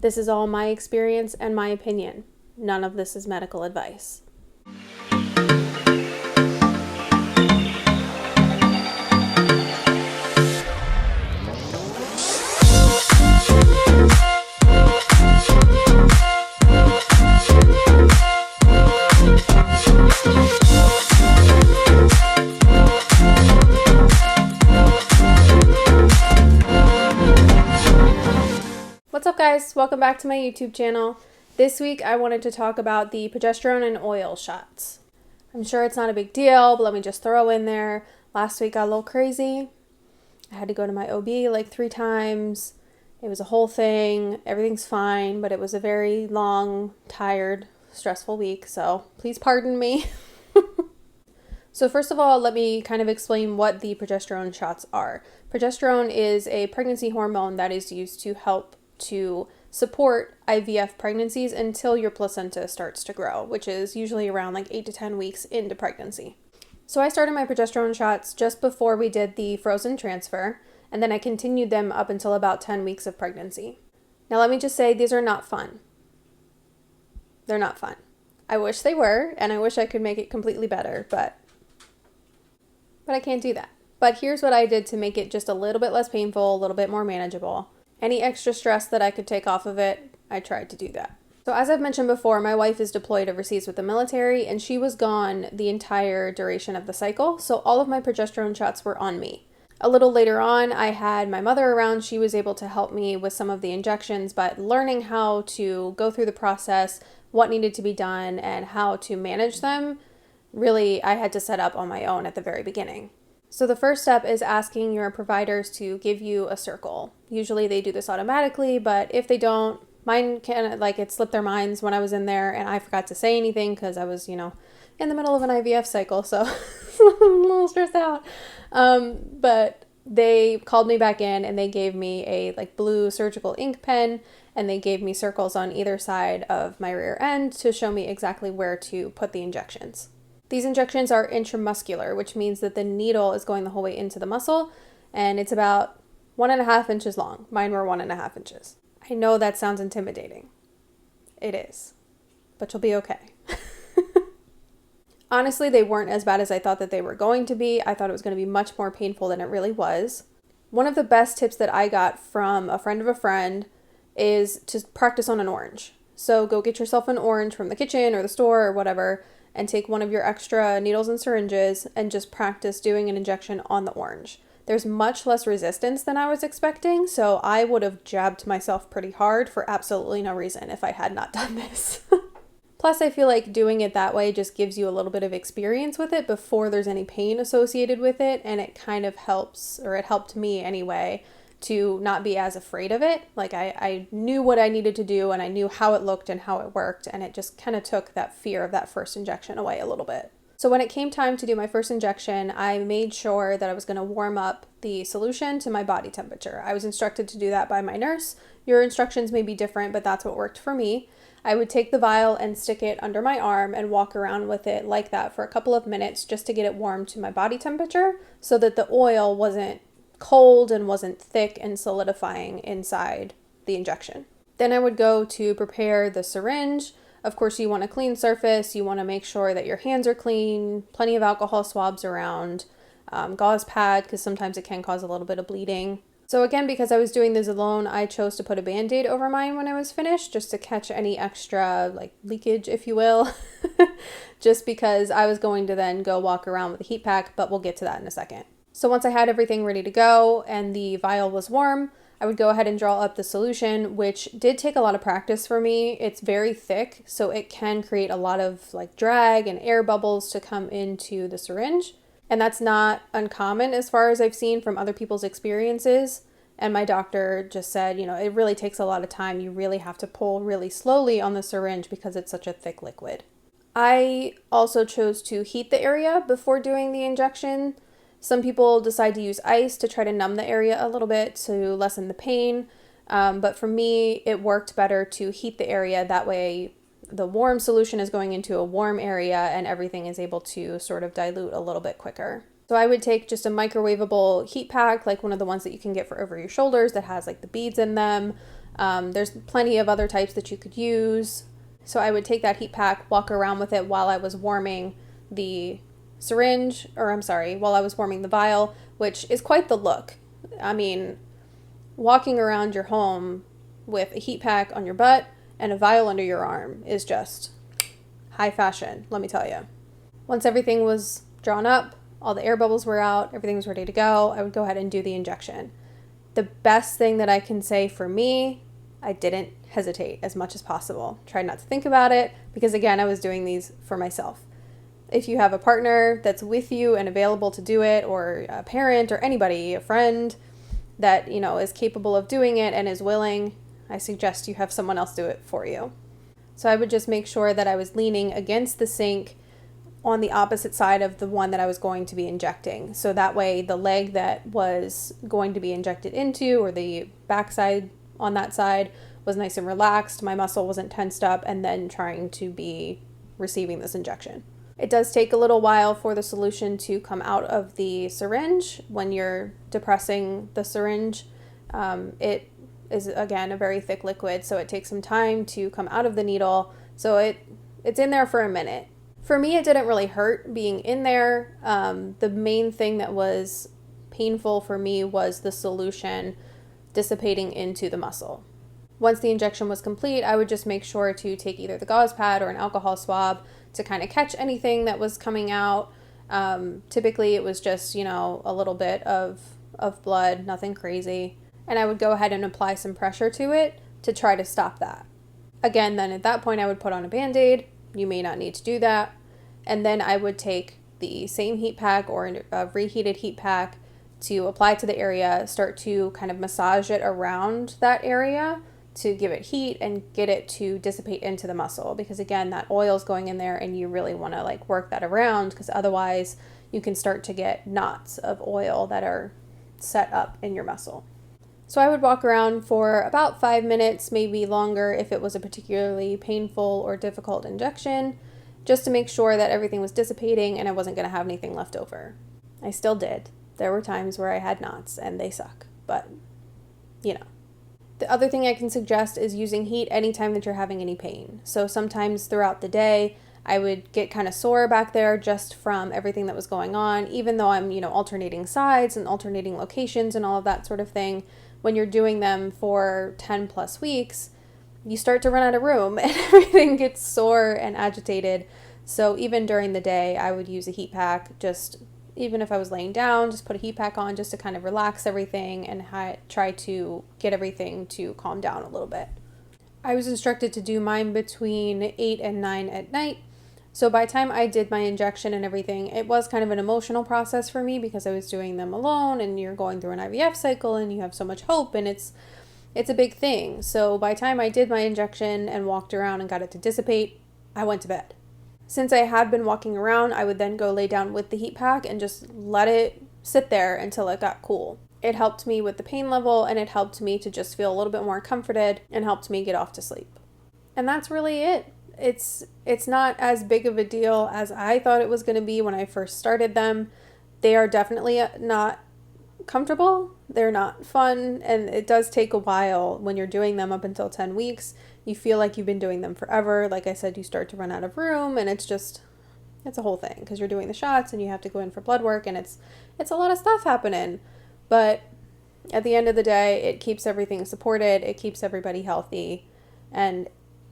This is all my experience and my opinion. None of this is medical advice. What's up, guys? Welcome back to my YouTube channel. This week I wanted to talk about the progesterone and oil shots. I'm sure it's not a big deal, but let me just throw in there. Last week got a little crazy. I had to go to my OB like 3 times. It was a whole thing. Everything's fine, but it was a very long, tired, stressful week, so please pardon me. So first of all, let me kind of explain what the progesterone shots are. Progesterone is a pregnancy hormone that is used to help to support IVF pregnancies until your placenta starts to grow, which is usually around like 8 to 10 weeks into pregnancy. So I started my progesterone shots just before we did the frozen transfer, and then I continued them up until about 10 weeks of pregnancy. Now let me just say, these are not fun. They're not fun. I wish they were, and I wish I could make it completely better, but I can't do that. But here's what I did to make it just a little bit less painful, a little bit more manageable. Any extra stress that I could take off of it, I tried to do that. So as I've mentioned before, my wife is deployed overseas with the military, and she was gone the entire duration of the cycle, so all of my progesterone shots were on me. A little later on, I had my mother around. She was able to help me with some of the injections, but learning how to go through the process, what needed to be done, and how to manage them, really, I had to set up on my own at the very beginning. So the first step is asking your providers to give you a circle. Usually they do this automatically, but if they don't, mine it slipped their minds when I was in there and I forgot to say anything because I was, in the middle of an IVF cycle, so I'm a little stressed out. But they called me back in and they gave me a blue surgical ink pen, and they gave me circles on either side of my rear end to show me exactly where to put the injections. These injections are intramuscular, which means that the needle is going the whole way into the muscle, and it's about 1.5 inches long. Mine were 1.5 inches. I know that sounds intimidating. It is, but you'll be okay. Honestly, they weren't as bad as I thought that they were going to be. I thought it was going to be much more painful than it really was. One of the best tips that I got from a friend of a friend is to practice on an orange. So go get yourself an orange from the kitchen or the store or whatever, and take one of your extra needles and syringes and just practice doing an injection on the orange. There's much less resistance than I was expecting, so I would have jabbed myself pretty hard for absolutely no reason if I had not done this. Plus, I feel like doing it that way just gives you a little bit of experience with it before there's any pain associated with it, and it kind of helps, or it helped me anyway, to not be as afraid of it. I knew what I needed to do, and I knew how it looked and how it worked, and it just kind of took that fear of that first injection away a little bit. So when it came time to do my first injection, I made sure that I was going to warm up the solution to my body temperature. I was instructed to do that by my nurse. Your instructions may be different, but that's what worked for me. I would take the vial and stick it under my arm and walk around with it like that for a couple of minutes just to get it warm to my body temperature so that the oil wasn't cold and wasn't thick and solidifying inside the injection. Then I would go to prepare the syringe. Of course, you want a clean surface. You want to make sure that your hands are clean, plenty of alcohol swabs around, gauze pad, because sometimes it can cause a little bit of bleeding. So again, because I was doing this alone, I chose to put a Band-Aid over mine when I was finished, just to catch any extra leakage, if you will, just because I was going to then go walk around with a heat pack, but we'll get to that in a second. So once I had everything ready to go and the vial was warm, I would go ahead and draw up the solution, which did take a lot of practice for me. It's very thick, so it can create a lot of drag and air bubbles to come into the syringe. And that's not uncommon as far as I've seen from other people's experiences. And my doctor just said, it really takes a lot of time. You really have to pull really slowly on the syringe because it's such a thick liquid. I also chose to heat the area before doing the injection. Some people decide to use ice to try to numb the area a little bit to lessen the pain. But for me, it worked better to heat the area. That way the warm solution is going into a warm area and everything is able to sort of dilute a little bit quicker. So I would take just a microwavable heat pack, like one of the ones that you can get for over your shoulders that has the beads in them. There's plenty of other types that you could use. So I would take that heat pack, walk around with it while I was warming the while I was warming the vial, which is quite the look. I mean, walking around your home with a heat pack on your butt and a vial under your arm is just high fashion, let me tell you. Once everything was drawn up, all the air bubbles were out, everything was ready to go, I would go ahead and do the injection. The best thing that I can say for me, I didn't hesitate as much as possible. Tried not to think about it because, again, I was doing these for myself. If you have a partner that's with you and available to do it, or a parent or anybody, a friend that, is capable of doing it and is willing, I suggest you have someone else do it for you. So I would just make sure that I was leaning against the sink on the opposite side of the one that I was going to be injecting. So that way the leg that was going to be injected into, or the backside on that side, was nice and relaxed. My muscle wasn't tensed up and then trying to be receiving this injection. It does take a little while for the solution to come out of the syringe. When you're depressing the syringe, it is, again, a very thick liquid, so it takes some time to come out of the needle. So it's in there for a minute. For me, it didn't really hurt being in there. The main thing that was painful for me was the solution dissipating into the muscle. Once the injection was complete, I would just make sure to take either the gauze pad or an alcohol swab to kind of catch anything that was coming out. Typically, it was just, a little bit of blood, nothing crazy. And I would go ahead and apply some pressure to it to try to stop that. Again, then at that point, I would put on a Band-Aid. You may not need to do that. And then I would take the same heat pack or a reheated heat pack to apply to the area, start to kind of massage it around that area to give it heat and get it to dissipate into the muscle. Because again, that oil is going in there and you really want to work that around, because otherwise you can start to get knots of oil that are set up in your muscle. So I would walk around for about 5 minutes, maybe longer if it was a particularly painful or difficult injection, just to make sure that everything was dissipating and I wasn't going to have anything left over. I still did. There were times where I had knots and they suck, but The other thing I can suggest is using heat anytime that you're having any pain. So sometimes throughout the day, I would get kind of sore back there just from everything that was going on, even though I'm, alternating sides and alternating locations and all of that sort of thing. When you're doing them for 10 plus weeks, you start to run out of room and everything gets sore and agitated. So even during the day, I would use a heat pack, even if I was laying down, just put a heat pack on just to kind of relax everything and try to get everything to calm down a little bit. I was instructed to do mine between 8 and 9 at night. So by the time I did my injection and everything, it was kind of an emotional process for me because I was doing them alone and you're going through an IVF cycle and you have so much hope and it's a big thing. So by the time I did my injection and walked around and got it to dissipate, I went to bed. Since I had been walking around, I would then go lay down with the heat pack and just let it sit there until it got cool. It helped me with the pain level and it helped me to just feel a little bit more comforted and helped me get off to sleep. And that's really it. It's not as big of a deal as I thought it was going to be when I first started them. They are definitely not comfortable. They're not fun. And it does take a while when you're doing them up until 10 weeks. You feel like you've been doing them forever. Like I said, you start to run out of room and it's a whole thing because you're doing the shots and you have to go in for blood work and it's a lot of stuff happening. But at the end of the day, it keeps everything supported. It keeps everybody healthy. And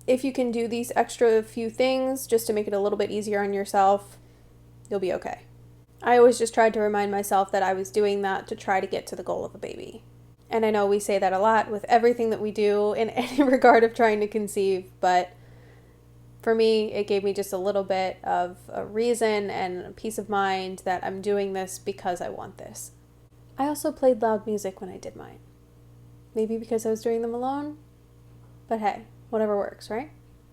if you can do these extra few things just to make it a little bit easier on yourself, you'll be okay. I always just tried to remind myself that I was doing that to try to get to the goal of a baby. And I know we say that a lot with everything that we do in any regard of trying to conceive, but for me, it gave me just a little bit of a reason and a peace of mind that I'm doing this because I want this. I also played loud music when I did mine. Maybe because I was doing them alone, but hey, whatever works, right?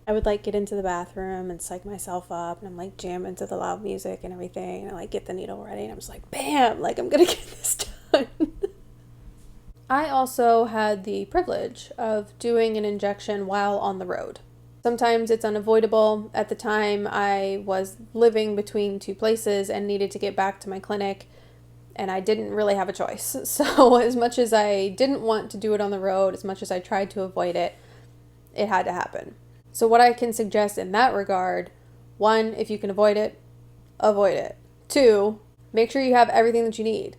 I would get into the bathroom and psych myself up and I'm jamming to the loud music and everything and I get the needle ready and I'm just bam, I'm gonna get this done. I also had the privilege of doing an injection while on the road. Sometimes it's unavoidable. At the time, I was living between two places and needed to get back to my clinic and I didn't really have a choice. So as much as I didn't want to do it on the road, as much as I tried to avoid it, it had to happen. So what I can suggest in that regard, 1, if you can avoid it, avoid it. 2, make sure you have everything that you need.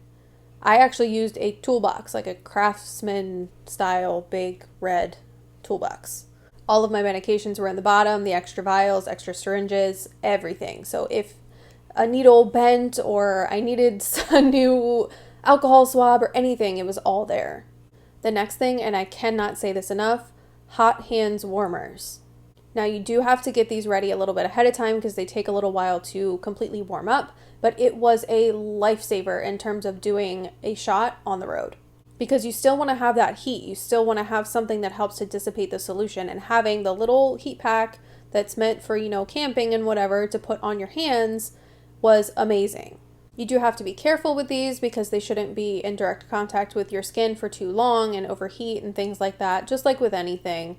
I actually used a toolbox, like a Craftsman style big red toolbox. All of my medications were in the bottom, the extra vials, extra syringes, everything. So if a needle bent or I needed a new alcohol swab or anything, it was all there. The next thing, and I cannot say this enough, hot hands warmers. Now you do have to get these ready a little bit ahead of time because they take a little while to completely warm up, but it was a lifesaver in terms of doing a shot on the road. Because you still want to have that heat, you still want to have something that helps to dissipate the solution, and having the little heat pack that's meant for, camping and whatever to put on your hands was amazing. You do have to be careful with these because they shouldn't be in direct contact with your skin for too long and overheat and things like that, just like with anything.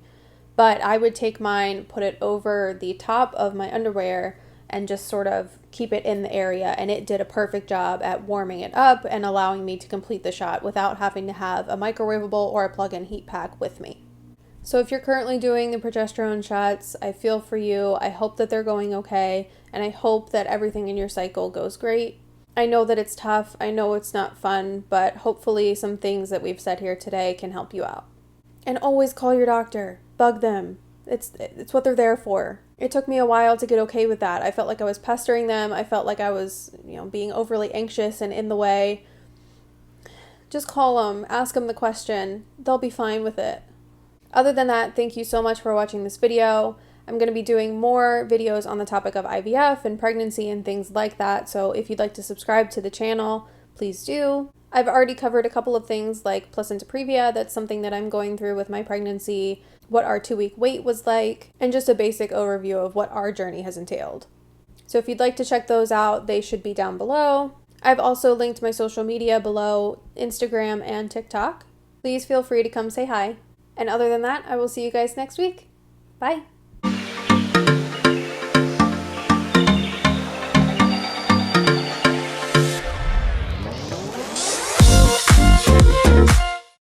But I would take mine, put it over the top of my underwear, and just sort of keep it in the area, and it did a perfect job at warming it up and allowing me to complete the shot without having to have a microwavable or a plug-in heat pack with me. So if you're currently doing the progesterone shots, I feel for you. I hope that they're going okay, and I hope that everything in your cycle goes great. I know that it's tough, I know it's not fun, but hopefully some things that we've said here today can help you out. And always call your doctor. Bug them. It's what they're there for. It took me a while to get okay with that. I felt like I was pestering them. I felt like I was, being overly anxious and in the way. Just call them. Ask them the question. They'll be fine with it. Other than that, thank you so much for watching this video. I'm going to be doing more videos on the topic of IVF and pregnancy and things like that. So if you'd like to subscribe to the channel, please do. I've already covered a couple of things like placenta previa. That's something that I'm going through with my pregnancy, what our 2-week wait was like, and just a basic overview of what our journey has entailed. So if you'd like to check those out, they should be down below. I've also linked my social media below, Instagram and TikTok. Please feel free to come say hi. And other than that, I will see you guys next week. Bye.